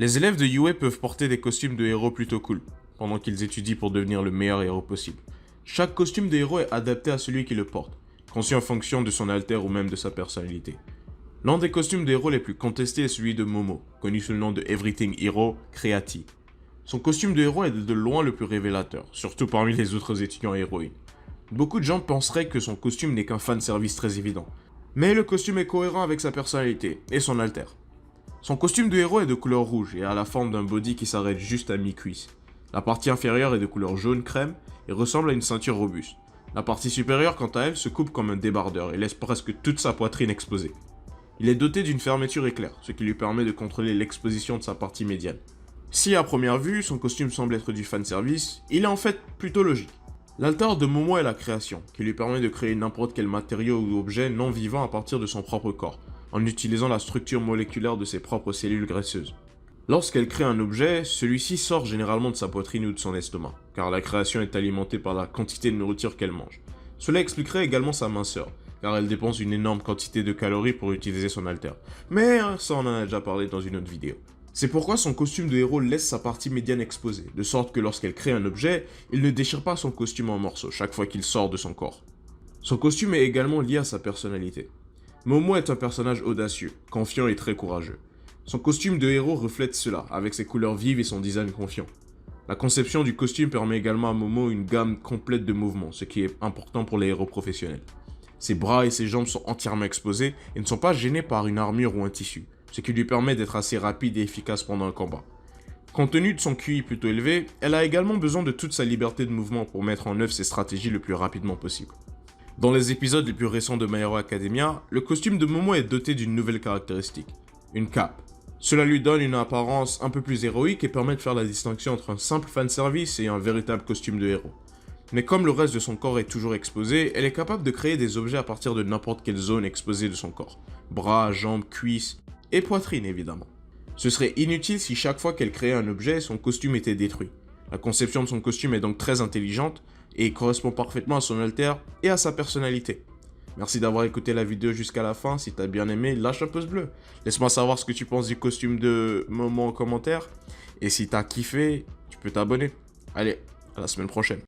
Les élèves de UA peuvent porter des costumes de héros plutôt cool, pendant qu'ils étudient pour devenir le meilleur héros possible. Chaque costume de héros est adapté à celui qui le porte, conçu en fonction de son alter ou même de sa personnalité. L'un des costumes de héros les plus contestés est celui de Momo, connu sous le nom de Everything Hero Creati. Son costume de héros est de loin le plus révélateur, surtout parmi les autres étudiants héroïnes. Beaucoup de gens penseraient que son costume n'est qu'un fanservice très évident, mais le costume est cohérent avec sa personnalité et son alter. Son costume de héros est de couleur rouge et a la forme d'un body qui s'arrête juste à mi-cuisse. La partie inférieure est de couleur jaune crème et ressemble à une ceinture robuste. La partie supérieure, quant à elle, se coupe comme un débardeur et laisse presque toute sa poitrine exposée. Il est doté d'une fermeture éclair, ce qui lui permet de contrôler l'exposition de sa partie médiane. Si à première vue, son costume semble être du fanservice, il est en fait plutôt logique. L'alter de Momo est la création, qui lui permet de créer n'importe quel matériau ou objet non vivant à partir de son propre corps, en utilisant la structure moléculaire de ses propres cellules graisseuses. Lorsqu'elle crée un objet, celui-ci sort généralement de sa poitrine ou de son estomac, car la création est alimentée par la quantité de nourriture qu'elle mange. Cela expliquerait également sa minceur, car elle dépense une énorme quantité de calories pour utiliser son alter. Mais ça on en a déjà parlé dans une autre vidéo. C'est pourquoi son costume de héros laisse sa partie médiane exposée, de sorte que lorsqu'elle crée un objet, il ne déchire pas son costume en morceaux chaque fois qu'il sort de son corps. Son costume est également lié à sa personnalité. Momo est un personnage audacieux, confiant et très courageux. Son costume de héros reflète cela, avec ses couleurs vives et son design confiant. La conception du costume permet également à Momo une gamme complète de mouvements, ce qui est important pour les héros professionnels. Ses bras et ses jambes sont entièrement exposés et ne sont pas gênés par une armure ou un tissu, ce qui lui permet d'être assez rapide et efficace pendant un combat. Compte tenu de son QI plutôt élevé, elle a également besoin de toute sa liberté de mouvement pour mettre en œuvre ses stratégies le plus rapidement possible. Dans les épisodes les plus récents de My Hero Academia, le costume de Momo est doté d'une nouvelle caractéristique, une cape. Cela lui donne une apparence un peu plus héroïque et permet de faire la distinction entre un simple fanservice et un véritable costume de héros. Mais comme le reste de son corps est toujours exposé, elle est capable de créer des objets à partir de n'importe quelle zone exposée de son corps. Bras, jambes, cuisses et poitrine évidemment. Ce serait inutile si chaque fois qu'elle créait un objet, son costume était détruit. La conception de son costume est donc très intelligente et correspond parfaitement à son alter et à sa personnalité. Merci d'avoir écouté la vidéo jusqu'à la fin. Si t'as bien aimé, lâche un pouce bleu. Laisse-moi savoir ce que tu penses du costume de Momo en commentaire. Et si t'as kiffé, tu peux t'abonner. Allez, à la semaine prochaine.